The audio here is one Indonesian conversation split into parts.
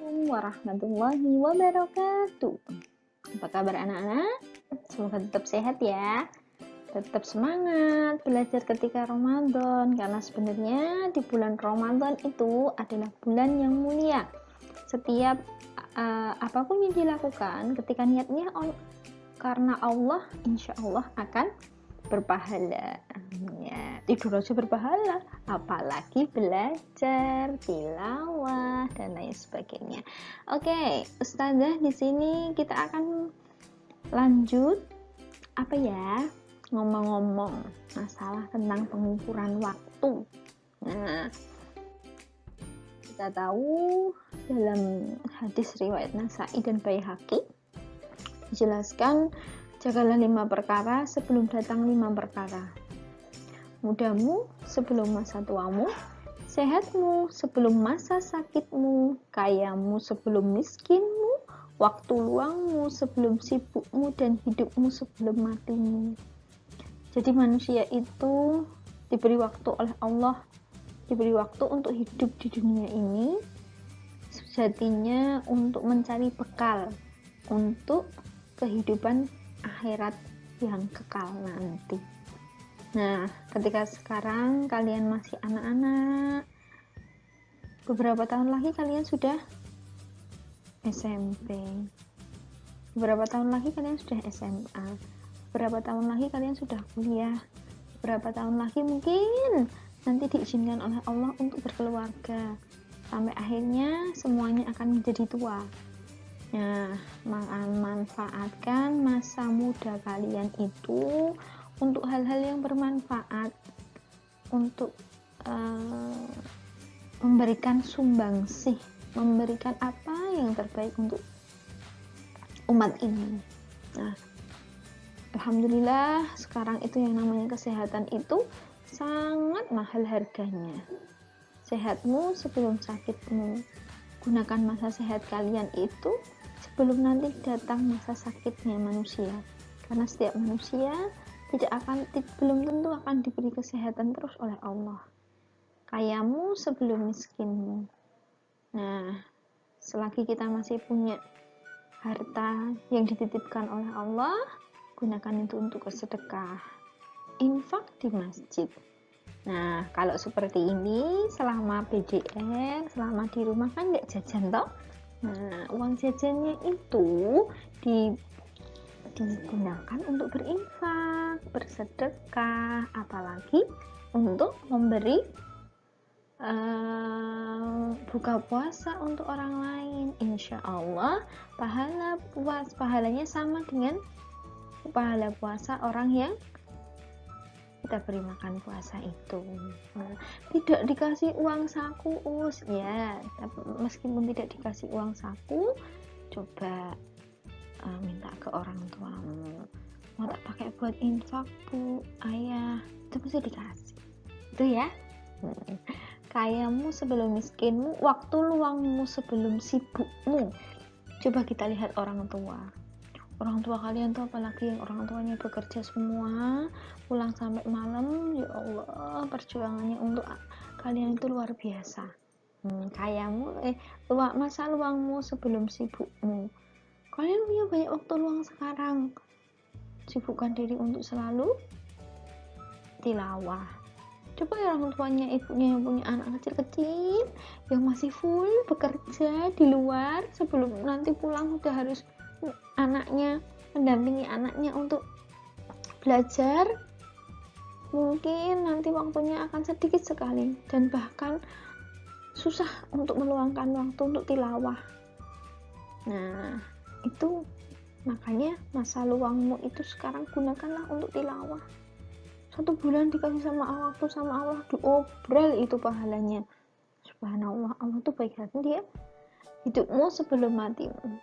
Assalamualaikum warahmatullahi wabarakatuh. Apa kabar anak-anak? Semoga tetap sehat ya. Tetap semangat belajar ketika Ramadan, karena sebenarnya di bulan Ramadan itu adalah bulan yang mulia. Setiap apapun yang dilakukan ketika niatnya karena Allah, insya Allah akan berpahala. Ya, tidur aja berpahala, apalagi belajar, tilawah dan lain sebagainya. Oke, Ustazah di sini kita akan lanjut apa ya? Ngomong-ngomong masalah tentang pengukuran waktu. Nah, kita tahu dalam hadis riwayat Nasa'i dan Baihaqi dijelaskan, jagalah 5 perkara sebelum datang 5 perkara. Mudamu sebelum masa tuamu, sehatmu sebelum masa sakitmu, kayamu sebelum miskinmu, waktu luangmu sebelum sibukmu, dan hidupmu sebelum matimu. Jadi manusia itu diberi waktu oleh Allah, diberi waktu untuk hidup di dunia ini, sejatinya untuk mencari bekal untuk kehidupan akhirat yang kekal nanti. Nah, ketika sekarang kalian masih anak-anak, beberapa tahun lagi kalian sudah SMP, beberapa tahun lagi kalian sudah SMA, beberapa tahun lagi kalian sudah kuliah, beberapa tahun lagi mungkin nanti diizinkan oleh Allah untuk berkeluarga, sampai akhirnya semuanya akan menjadi tua. Nah, manfaatkan masa muda kalian itu untuk hal-hal yang bermanfaat, untuk memberikan sumbangsih, memberikan apa yang terbaik untuk umat ini. Nah, alhamdulillah sekarang itu yang namanya kesehatan itu sangat mahal harganya. Sehatmu sebelum sakitmu. Gunakan masa sehat kalian itu sebelum nanti datang masa sakitnya manusia, karena setiap manusia belum tentu akan diberi kesehatan terus oleh Allah. Kayamu sebelum miskinmu. Nah, selagi kita masih punya harta yang dititipkan oleh Allah, gunakan itu untuk bersedekah, infak di masjid. Nah, kalau seperti ini selama PJR, selama di rumah kan nggak jajan toh. Nah, uang jajannya itu digunakan untuk berinfak, bersedekah, apalagi untuk memberi buka puasa untuk orang lain. Insya Allah pahalanya sama dengan pahala puasa orang yang kita beri makan puasa itu. Nah, tidak dikasih uang saku ya, meskipun tidak dikasih uang saku, coba minta ke orang tuamu, mau tak pakai buat infak bu, ayah, itu mesti dikasih itu ya. Kayamu sebelum miskinmu, waktu luangmu sebelum sibukmu. Coba kita lihat orang tua kalian tuh, apalagi yang orang tuanya bekerja semua, pulang sampai malam, ya Allah, perjuangannya untuk kalian itu luar biasa. Masa luangmu sebelum sibukmu. Kalian punya banyak waktu luang sekarang, sibukkan diri untuk selalu tilawah. Coba ya orang tuanya, ibunya yang punya anak kecil-kecil yang masih full bekerja di luar, sebelum nanti pulang udah harus anaknya mendampingi anaknya untuk belajar, mungkin nanti waktunya akan sedikit sekali dan bahkan susah untuk meluangkan waktu untuk tilawah. Nah, itu makanya masa luangmu itu sekarang gunakanlah untuk tilawah. 1 bulan dikasih sama Allah diobral itu pahalanya. Subhanallah, Allah tuh baik hati. Dia hidupmu sebelum matimu,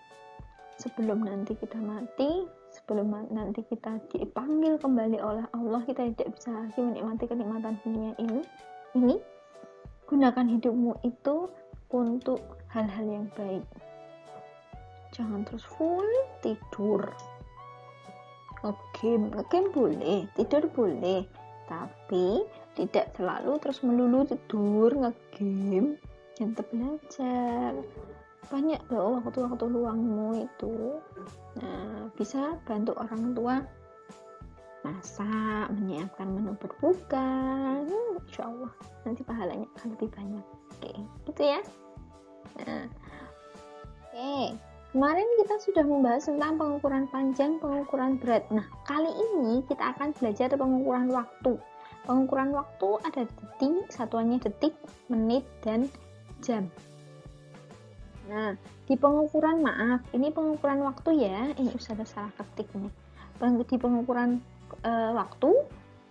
sebelum nanti kita mati, sebelum nanti kita dipanggil kembali oleh Allah, kita tidak bisa lagi menikmati kenikmatan dunia ini, gunakan hidupmu itu untuk hal-hal yang baik. Jangan terus full tidur. Game boleh, tidur boleh, tapi tidak selalu terus melulu tidur ngegame. Tetap belajar, banyak loh waktu-waktu luangmu itu. Nah, bisa bantu orang tua masak, menyiapkan menu berbuka. Insya Allah nanti pahalanya akan lebih banyak. Oke, gitu ya. Nah, oke, kemarin kita sudah membahas tentang pengukuran panjang, pengukuran berat. Nah, kali ini kita akan belajar pengukuran waktu. Pengukuran waktu ada detik, satuannya detik, menit, dan jam. Nah, di pengukuran, maaf, ini pengukuran waktu ya, ini sudah salah ketik nih. Di pengukuran waktu,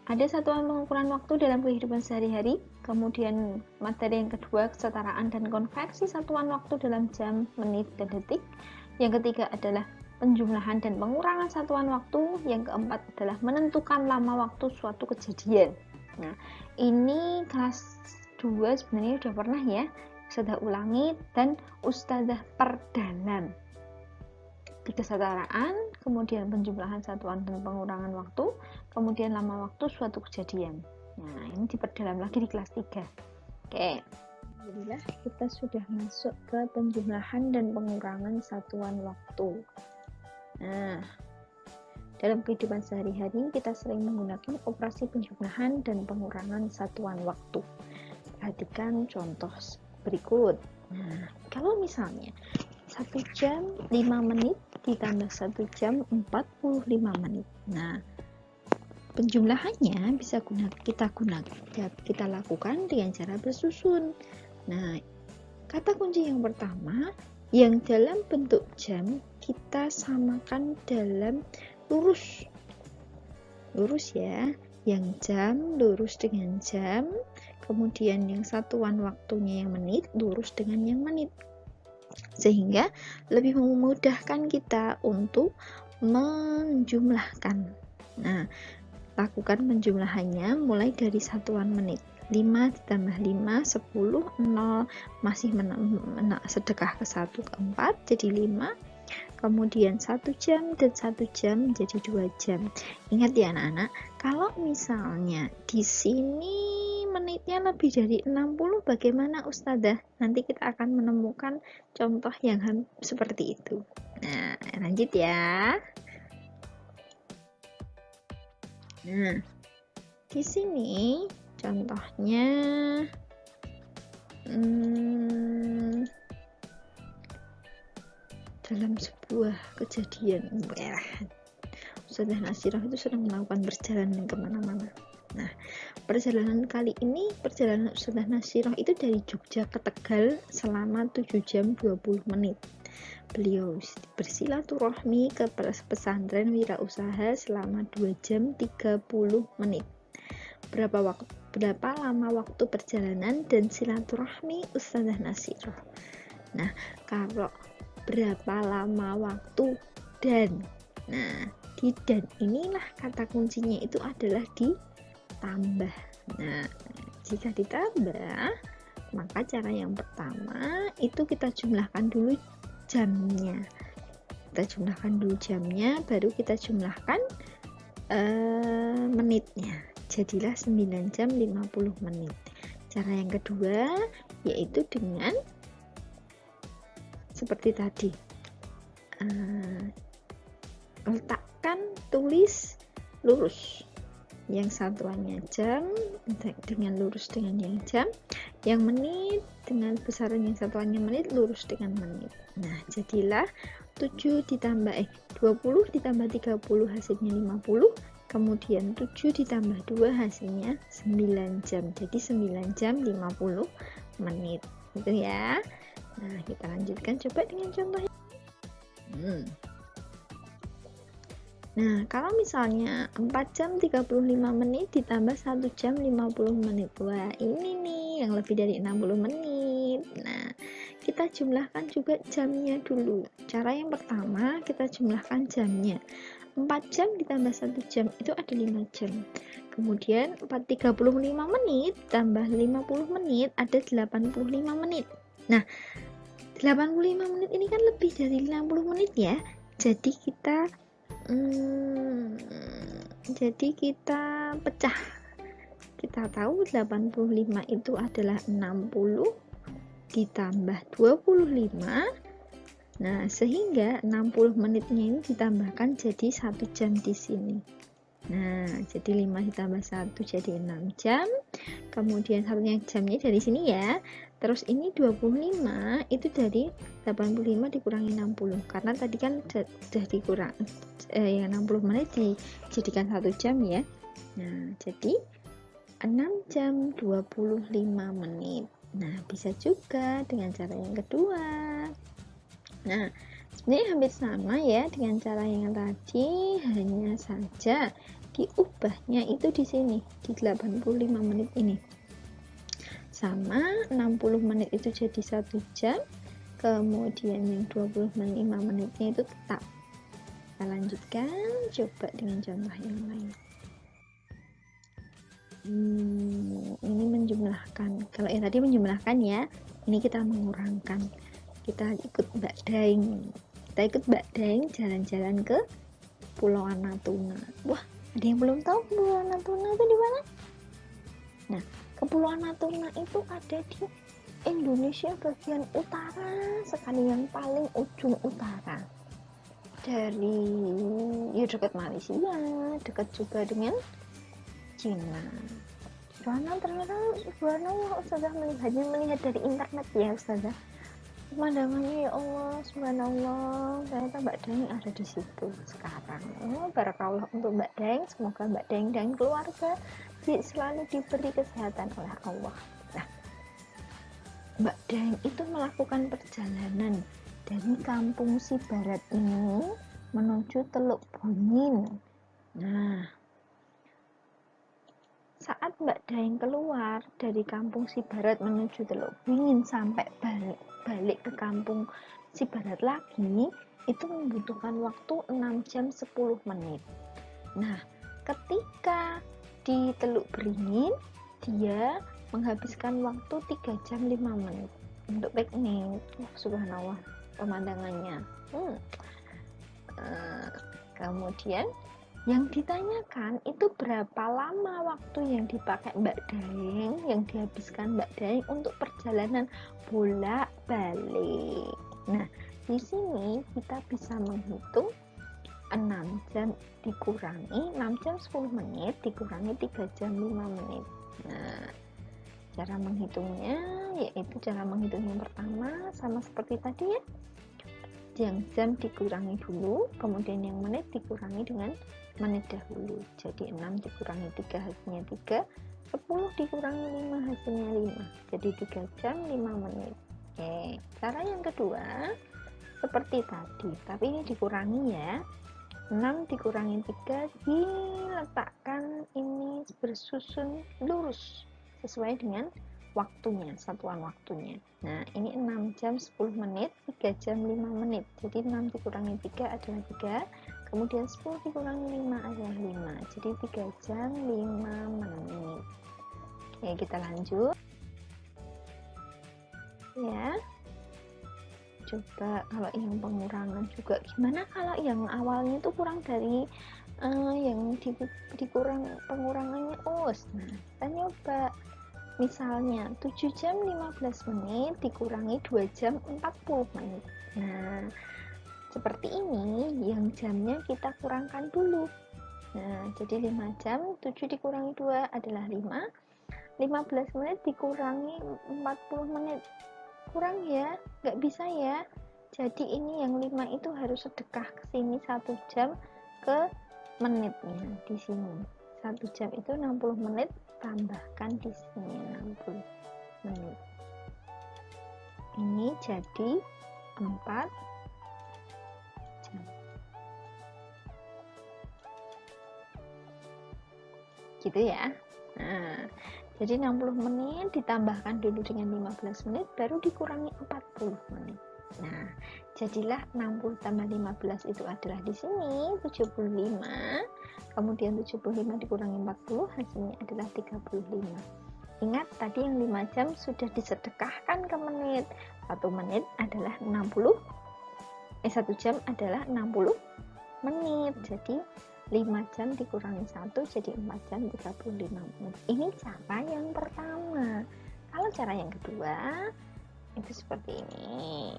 ada satuan pengukuran waktu dalam kehidupan sehari-hari, kemudian materi yang kedua, kesetaraan dan konversi satuan waktu dalam jam, menit, dan detik. Yang ketiga adalah penjumlahan dan pengurangan satuan waktu. Yang keempat adalah menentukan lama waktu suatu kejadian. Nah, ini kelas 2 sebenarnya udah pernah ya, Ustazah ulangi dan Ustazah perdalam. Di kesetaraan, kemudian penjumlahan satuan dan pengurangan waktu, kemudian lama waktu suatu kejadian. Nah, ini diperdalam lagi di kelas 3. Oke. Alhamdulillah kita sudah masuk ke penjumlahan dan pengurangan satuan waktu. Nah, dalam kehidupan sehari-hari kita sering menggunakan operasi penjumlahan dan pengurangan satuan waktu. Perhatikan contoh berikut. Nah, kalau misalnya 1 jam 5 menit ditambah 1 jam 45 menit. Nah, penjumlahannya bisa kita lakukan dengan cara bersusun. Nah, kata kunci yang pertama yang dalam bentuk jam kita samakan dalam lurus ya, yang jam lurus dengan jam, kemudian yang satuan waktunya yang menit lurus dengan yang menit, sehingga lebih memudahkan kita untuk menjumlahkan. Nah, lakukan penjumlahannya mulai dari satuan menit. 5 ditambah 5, 10, 0, masih sedekah ke 1 ke 4, jadi 5. Kemudian 1 jam dan 1 jam menjadi 2 jam. Ingat ya anak-anak, kalau misalnya di sini menitnya lebih dari 60, bagaimana Ustazah? Nanti kita akan menemukan contoh yang seperti itu. Nah, lanjut ya. Nah, di sini contohnya dalam sebuah kejadian, Ustazah Nasirah itu sedang melakukan perjalanan kemana-mana. Nah, perjalanan kali ini, perjalanan Ustazah Nasirah itu dari Jogja ke Tegal selama 7 jam 20 menit. Beliau bersilaturahmi ke pesantren wirausaha selama 2 jam 30 menit. Berapa lama waktu perjalanan dan silaturahmi Ustazah Nasirah? Nah, kalau berapa lama waktu dan, nah, di dan inilah kata kuncinya itu adalah ditambah. Nah, jika ditambah, maka cara yang pertama itu kita jumlahkan dulu jamnya. Kita jumlahkan dulu jamnya, baru kita jumlahkan menitnya. Jadilah 9 jam 50 menit. Cara yang kedua yaitu dengan seperti tadi, letakkan tulis lurus, yang satuannya jam dengan lurus dengan yang jam, yang menit dengan besaran yang satuannya menit lurus dengan menit. Nah, jadilah 20 ditambah 30 hasilnya 50, kemudian 7 ditambah 2 hasilnya 9 jam, jadi 9 jam 50 menit gitu ya. Nah, kita lanjutkan coba dengan contohnya. Nah, kalau misalnya 4 jam 35 menit ditambah 1 jam 50 menit. Wah, ini nih yang lebih dari 60 menit. Nah, kita jumlahkan juga jamnya dulu. Cara yang pertama, kita jumlahkan jamnya. 4 jam ditambah 1 jam itu ada 5 jam. Kemudian 35 menit tambah 50 menit ada 85 menit. Nah, 85 menit ini kan lebih dari 60 menit ya. Jadi kita pecah. Kita tahu 85 itu adalah 60, ditambah 25. Nah, sehingga 60 menitnya ini ditambahkan jadi 1 jam di sini. Nah, jadi 5 ditambah 1 jadi 6 jam. Kemudian satunya jamnya dari sini ya. Terus ini 25 itu dari 85 dikurangi 60. Karena tadi kan sudah dikurang yang 60 menit dijadikan 1 jam ya. Nah, jadi 6 jam 25 menit. Nah, bisa juga dengan cara yang kedua. Nah, sebenarnya hampir sama ya dengan cara yang tadi, hanya saja diubahnya itu di sini di 85 menit ini. Sama 60 menit itu jadi 1 jam, kemudian yang 25 menitnya itu tetap. Kita lanjutkan coba dengan contoh yang lain. Ini menjumlahkan. Kalau yang tadi menjumlahkan ya, ini kita mengurangkan. Kita ikut Mbak Daeng jalan-jalan ke Pulau Natuna. Wah, ada yang belum tahu Pulau Natuna itu di mana? Nah, Kepulauan Natuna itu ada di Indonesia bagian utara sekali, yang paling ujung utara. Dari dekat Malaysia, dekat juga dengan Cina. Ternyata subhanallah, Ustazah melihat dari internet ya Ustazah. Pemandangannya ya Allah, subhanallah, ternyata Mbak Daeng ada di situ sekarang. Barakallah untuk Mbak Daeng, semoga Mbak Daeng dan keluarga selalu diberi kesehatan oleh Allah. Nah, Mbak Daeng itu melakukan perjalanan dari Kampung Sibarat ini menuju Teluk Bungin. Nah, saat Mbak Daeng keluar dari Kampung Sibarat menuju Teluk Bungin sampai balik ke Kampung Sibarat lagi, itu membutuhkan waktu 6 jam 10 menit. Nah, ketika di Teluk Beringin, dia menghabiskan waktu 3 jam 5 menit untuk piknik. Subhanallah, pemandangannya. Kemudian yang ditanyakan itu berapa lama waktu yang dipakai Mbak Daeng, yang dihabiskan Mbak Daeng untuk perjalanan bolak-balik. Nah, di sini kita bisa menghitung 6 jam dikurangi 6 jam 10 menit dikurangi 3 jam 5 menit. Nah, cara menghitungnya yaitu cara menghitung yang pertama sama seperti tadi ya. Yang jam dikurangi dulu, kemudian yang menit dikurangi dengan menit dahulu. Jadi 6 dikurangi 3 hasilnya 3, 10 dikurangi 5 hasilnya 5. Jadi 3 jam 5 menit. Oke, cara yang kedua seperti tadi, tapi ini dikurangi ya. 6 dikurangi 3 diletakkan ini bersusun lurus sesuai dengan waktunya, satuan waktunya. Nah, ini 6 jam 10 menit, 3 jam 5 menit. Jadi 6 dikurangi 3 adalah 3, kemudian 10 dikurangi 5 adalah 5. Jadi 3 jam 5 menit. Oke, kita lanjut. Ya. Coba kalau yang pengurangan juga gimana, kalau yang awalnya itu kurang dari yang dikurang pengurangannya nah kita nyoba misalnya 7 jam 15 menit dikurangi 2 jam 40 menit. Nah, seperti ini yang jamnya kita kurangkan dulu. Nah, jadi 5 jam 7 dikurangi 2 adalah 5, 15 menit dikurangi 40 menit kurang ya, nggak bisa ya. Jadi ini yang 5 itu harus sedekah ke sini 1 jam ke menitnya di sini. 1 jam itu 60 menit, tambahkan di sini 60 menit. Ini jadi 4 jam. Gitu ya. Nah, jadi 60 menit ditambahkan dulu dengan 15 menit baru dikurangi 40 menit. Nah, jadilah 60 tambah 15 itu adalah di sini 75. Kemudian 75 dikurangi 40 hasilnya adalah 35. Ingat tadi yang 5 jam sudah disedekahkan ke menit. 1 menit adalah 60. 1 jam adalah 60 menit. Jadi 5 jam dikurangi 1 jadi 4 jam 35 menit. Ini cara yang pertama. Kalau cara yang kedua, itu seperti ini.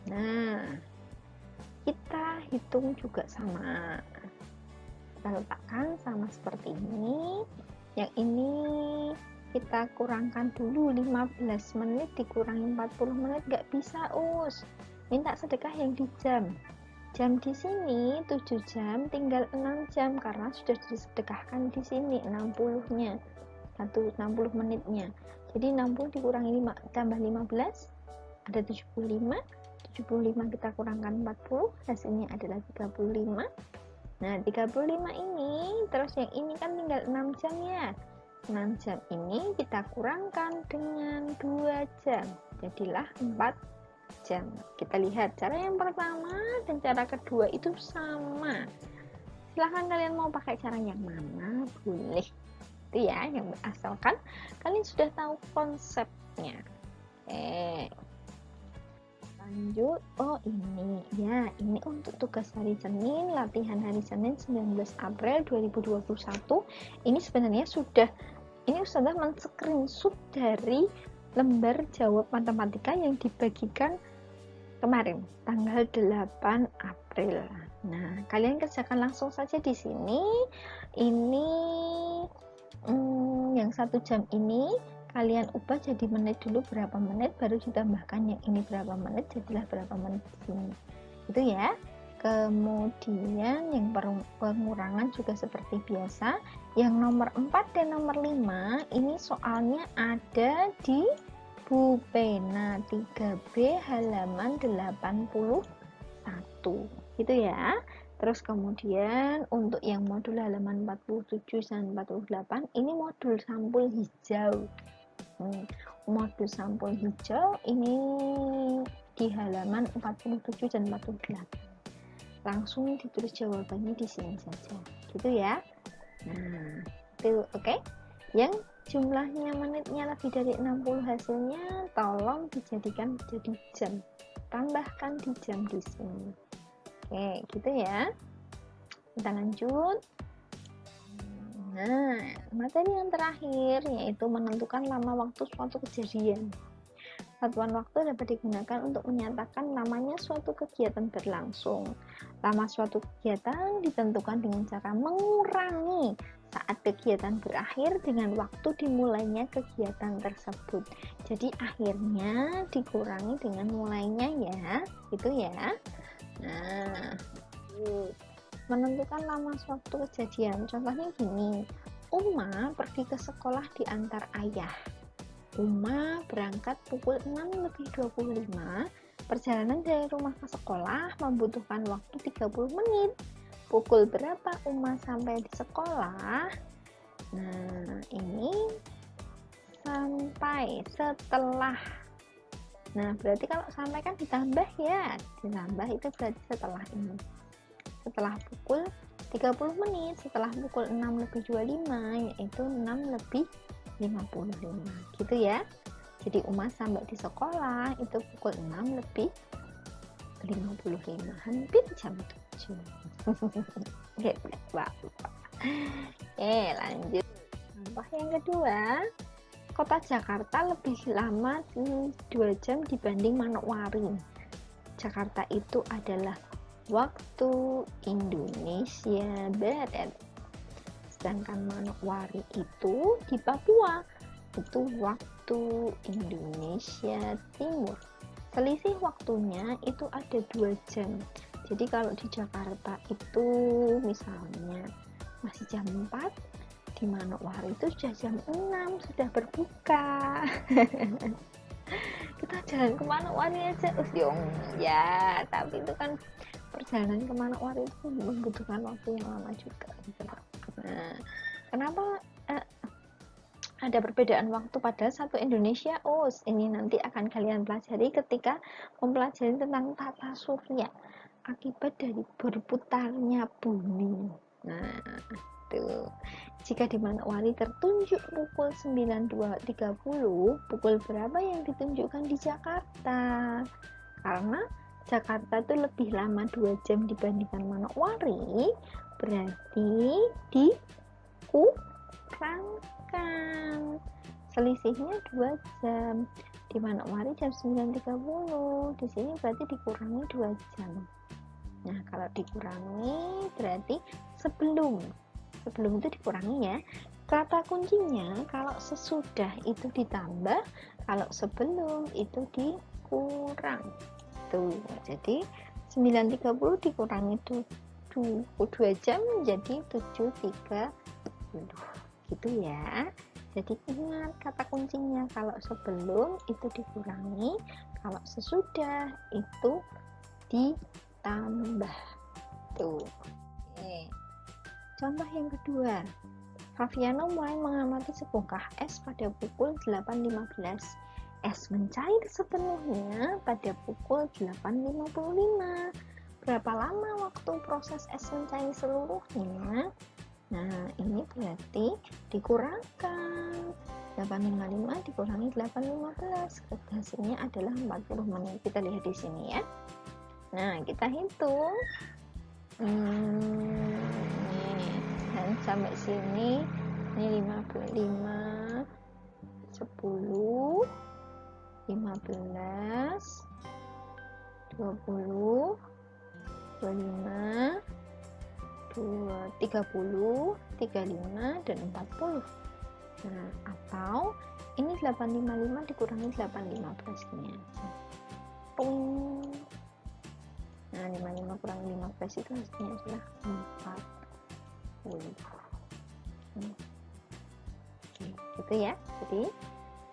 Nah, kita hitung juga sama. Kita letakkan sama seperti ini. Yang ini kita kurangkan dulu, 15 menit dikurangi 40 menit nggak bisa, minta sedekah yang di jam. Jam di sini 7 jam, tinggal 6 jam karena sudah disedekahkan di sini 60-nya. 60 menitnya. Jadi 60 dikurangi 5 tambah 15 ada 75. 75 kita kurangkan 40, hasilnya adalah 35. Nah, 35 ini, terus yang ini kan tinggal 6 jam ya. 6 jam ini kita kurangkan dengan 2 jam, jadilah 4 jam. Kita lihat cara yang pertama dan cara kedua itu sama. Silahkan kalian mau pakai cara yang mana, boleh. Itu ya, yang asalkan kalian sudah tahu konsepnya. Lanjut. Ini ya, ini untuk tugas hari Senin, latihan hari Senin 19 April 2021. Ini sebenarnya ini sudah men-screenshot dari lembar jawab matematika yang dibagikan kemarin tanggal 8 April. Nah, kalian kerjakan langsung saja di sini. Ini yang 1 jam ini kalian ubah jadi menit dulu, berapa menit, baru ditambahkan yang ini berapa menit, jadilah berapa menit di sini. Itu ya. Kemudian yang pengurangan juga seperti biasa. Yang nomor 4 dan nomor 5 ini soalnya ada di Bu Pena 3B halaman 81. Gitu ya. Terus kemudian untuk yang modul halaman 47 dan 48 ini modul sampul hijau. Modul sampul hijau ini di halaman 47 dan 48. Langsung ditulis jawabannya di sini saja, gitu ya. Nah, itu oke. Yang jumlahnya menitnya lebih dari 60 hasilnya tolong dijadikan jadi jam. Tambahkan di jam di sini. Oke, gitu ya. Kita lanjut. Nah, materi yang terakhir yaitu menentukan lama waktu suatu kejadian. Satuan waktu dapat digunakan untuk menyatakan namanya suatu kegiatan berlangsung. Lama suatu kegiatan ditentukan dengan cara mengurangi saat kegiatan berakhir dengan waktu dimulainya kegiatan tersebut. Jadi akhirnya dikurangi dengan mulainya ya, gitu ya. Nah, menentukan lama suatu kejadian. Contohnya gini, Uma pergi ke sekolah diantar ayah. Uma berangkat pukul 6.25. Perjalanan dari rumah ke sekolah membutuhkan waktu 30 menit. Pukul berapa Uma sampai di sekolah? Nah, ini sampai setelah. Nah, berarti kalau sampai kan ditambah ya. Ditambah itu berarti setelah ini. Setelah pukul 30 menit, setelah pukul 6.25, yaitu 6.55, gitu ya. Jadi Uma sampai di sekolah itu pukul 6.55, hampir jam 7. Hebat Bapak. Lanjut. Contoh yang kedua, kota Jakarta lebih lama 2 jam dibanding Manokwari. Jakarta itu adalah waktu Indonesia Barat, sedangkan Manokwari itu di Papua itu waktu Indonesia Timur. Selisih waktunya itu ada 2 jam. Jadi kalau di Jakarta itu misalnya masih jam 4, di Manokwari itu sudah jam 6, sudah berbuka. Kita jalan ke Manokwari aja ya, tapi itu kan perjalanan ke Manokwari itu membutuhkan waktu yang lama juga gitu. Nah, kenapa ada perbedaan waktu pada satu Indonesia? Ini nanti akan kalian pelajari ketika mempelajari tentang tata surya akibat dari berputarnya bumi. Nah, tuh. Jika di Manokwari tertunjuk pukul 92.30, pukul berapa yang ditunjukkan di Jakarta? Karena Jakarta itu lebih lama 2 jam dibandingkan Manokwari, berarti dikurangkan. selisihnya 2 jam. Di mana kemarin jam 9.30, di sini berarti dikurangi 2 jam. Nah, kalau dikurangi berarti sebelum itu dikurangi ya. Kata kuncinya kalau sesudah itu ditambah, kalau sebelum itu dikurang. Tuh, jadi 9.30 dikurangi 2 jam menjadi 7.30. Gitu ya. Jadi ingat kata kuncinya, kalau sebelum itu dikurangi, kalau sesudah itu ditambah. Tuh. Oke. Contoh yang kedua, Faviano mulai mengamati sebongkah es pada pukul 8.15. Es mencair sepenuhnya pada pukul 8.55. Berapa lama waktu proses es mencair seluruhnya? Nah, ini berarti dikurangkan 8.55 dikurangi 8.15. Hasilnya adalah 40 menit. Kita lihat di sini ya. Nah, kita hitung. Dan sampai sini ini 5, 10, 15, 20, 25, 30, 35, dan 40. Nah, atau ini 855 dikurangi 815 nya. Nah, 55 kurang 15 itu hasilnya adalah 40. Oke, gitu ya. Jadi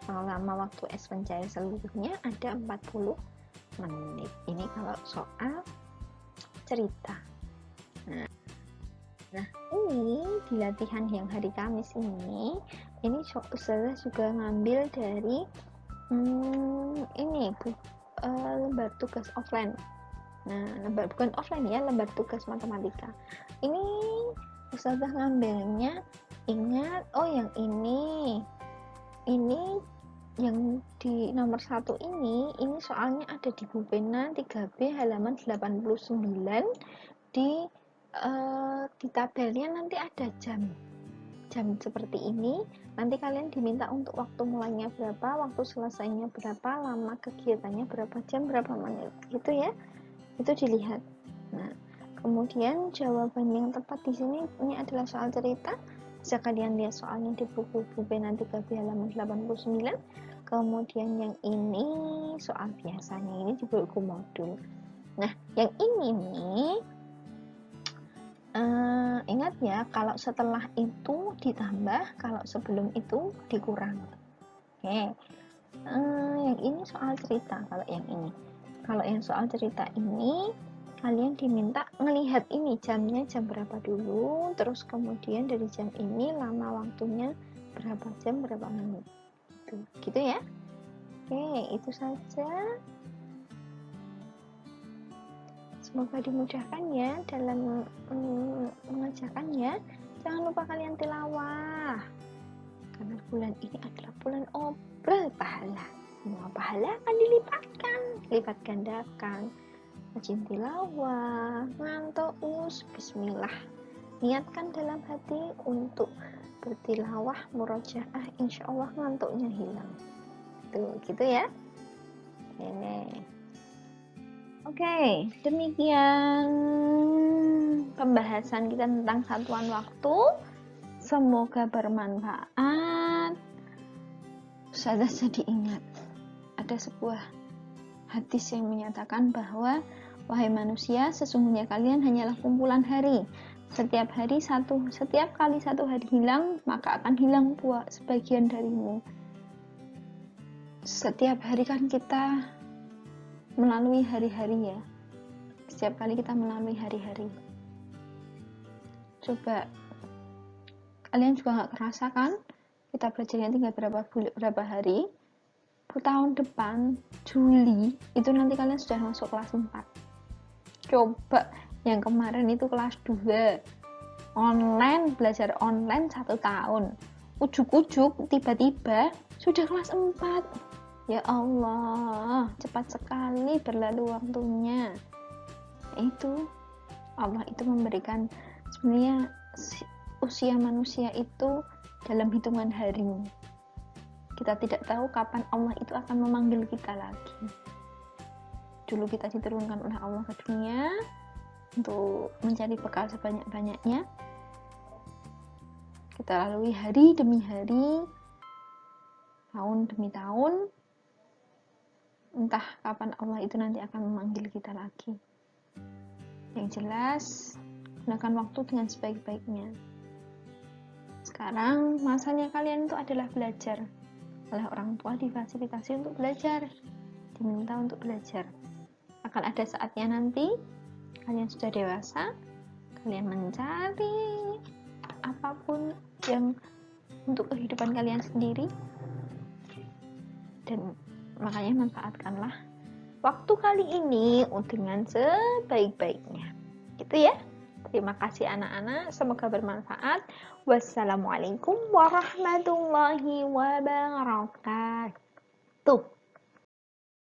lama waktu es mencair seluruhnya ada 40 menit. Ini kalau soal cerita. Nah, ini di latihan yang hari Kamis ini Ustazah juga ngambil dari lembar tugas offline. Nah, bukan offline ya, lembar tugas matematika. Ini Ustazah ngambilnya, ingat, yang ini yang di nomor 1 ini soalnya ada di Bupena 3B halaman 89. Di tabelnya nanti ada jam seperti ini. Nanti kalian diminta untuk waktu mulainya berapa, waktu selesainya berapa, lama kegiatannya berapa jam, berapa menit, gitu ya. Itu dilihat. Nah, kemudian jawaban yang tepat di sini ini adalah soal cerita. Bisa kalian lihat soalnya di buku Bupena 3B halaman 89. Kemudian yang ini soal biasanya, ini di buku modul. Nah, yang ini nih ingat ya, kalau setelah itu ditambah, kalau sebelum itu dikurang. Oke. Yang ini soal cerita. Kalau yang soal cerita ini kalian diminta ngelihat ini jamnya jam berapa dulu, terus kemudian dari jam ini lama waktunya berapa jam, berapa menit. Gitu ya. Oke, itu saja. Semoga dimudahkan ya dalam mengerjakannya. Jangan lupa kalian tilawah, karena bulan ini adalah bulan obrol pahala. Semua pahala akan lipat gandakan. Rajin tilawah, ngantuk, bismillah. Niatkan dalam hati untuk bertilawah, murojaah, insya Allah ngantuknya hilang. Tuh, gitu ya. Ini. Oke, demikian pembahasan kita tentang satuan waktu. Semoga bermanfaat. Ustazah jadi ingat, ada sebuah hadis yang menyatakan bahwa wahai manusia, sesungguhnya kalian hanyalah kumpulan hari. Setiap kali satu hari hilang, maka akan hilang pula sebagian darimu. Setiap hari kan kita melalui hari-hari ya. Setiap kali kita melalui hari-hari, coba kalian juga nggak kerasa kan, kita belajarnya tinggal berapa hari. Tahun depan Juli itu nanti kalian sudah masuk kelas 4. Coba yang kemarin itu kelas 2 online, belajar online 1 tahun, ujuk-ujuk tiba-tiba sudah kelas 4. Ya Allah, cepat sekali berlalu waktunya. Itu Allah itu memberikan, sebenarnya usia manusia itu dalam hitungan hari. Kita tidak tahu kapan Allah itu akan memanggil kita lagi. Dulu kita diturunkan oleh Allah ke dunia untuk mencari bekal sebanyak-banyaknya. Kita lalui hari demi hari, tahun demi tahun. Entah kapan Allah itu nanti akan memanggil kita lagi. Yang jelas, gunakan waktu dengan sebaik-baiknya. Sekarang masanya kalian itu adalah belajar. Oleh orang tua difasilitasi untuk belajar, diminta untuk belajar. Akan ada saatnya nanti kalian sudah dewasa, kalian mencari apapun yang untuk kehidupan kalian sendiri, dan makanya manfaatkanlah waktu kali ini dengan sebaik-baiknya. Gitu ya. Terima kasih anak-anak, semoga bermanfaat. Wassalamualaikum warahmatullahi wabarakatuh.